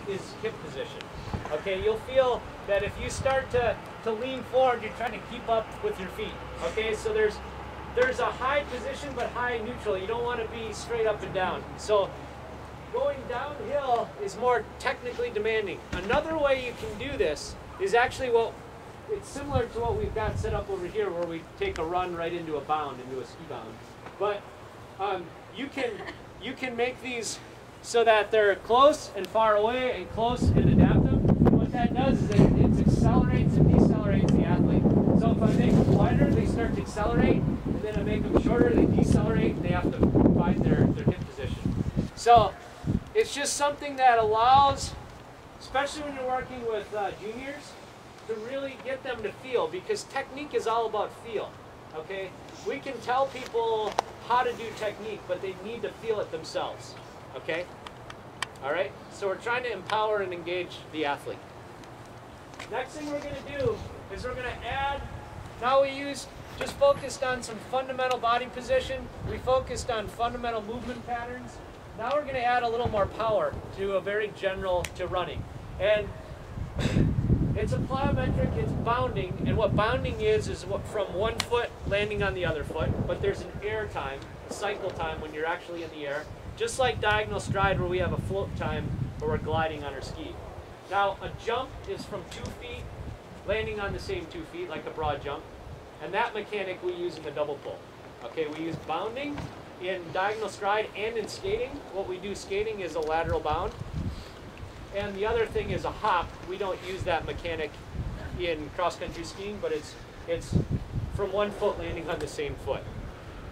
is hip position. Okay, you'll feel that if you start to lean forward, you're trying to keep up with your feet. Okay, so there's a high position but high neutral. You don't want to be straight up and down. So going downhill is more technically demanding. Another way you can do this is actually, well, it's similar to what we've got set up over here where we take a run right into a bound, into a ski bound. But you can make these so that they're close and far away and close and adapt them. And what that does is it accelerates and decelerates the athlete. So if I make them wider, they start to accelerate, and then I make them shorter, they decelerate, and they have to find their hip position. So it's just something that allows, especially when you're working with juniors, to really get them to feel, because technique is all about feel. Okay, we can tell people how to do technique, but they need to feel it themselves. Okay, all right. So we're trying to empower and engage the athlete. Next thing we're going to do is we're going to add. Now we just focused on some fundamental body position. We focused on fundamental movement patterns. Now we're going to add a little more power to a very general to running, and it's a plyometric, it's bounding, and what bounding is from one foot landing on the other foot, but there's an air time, a cycle time when you're actually in the air, just like diagonal stride where we have a float time where we're gliding on our ski. Now a jump is from 2 feet, landing on the same 2 feet, like a broad jump, and that mechanic we use in the double pull. Okay, we use bounding in diagonal stride and in skating. What we do skating is a lateral bound. And the other thing is a hop. We don't use that mechanic in cross-country skiing, but it's from 1 foot landing on the same foot.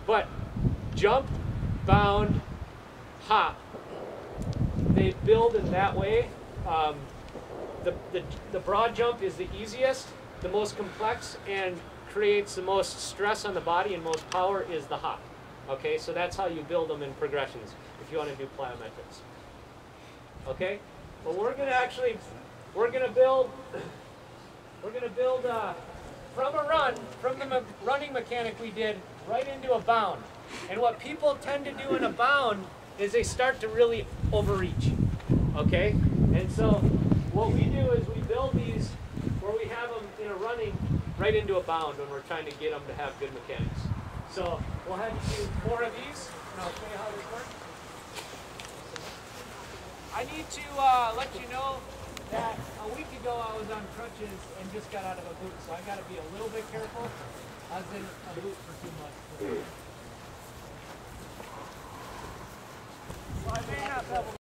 But jump, bound, hop, they build in that way. The broad jump is the easiest, the most complex, and creates the most stress on the body and most power is the hop. Okay, so that's how you build them in progressions if you want to do plyometrics. Okay? Well, we're gonna build from a run, from the running mechanic we did, right into a bound. And what people tend to do in a bound is they start to really overreach, okay? And so what we do is we build these where we have them in a running right into a bound when we're trying to get them to have good mechanics. So we'll have you do 4 of these, and I'll show you how this works. I need to let you know that a week ago I was on crutches and just got out of a boot, so I got to be a little bit careful. I was in a boot for 2 months. So I may not be able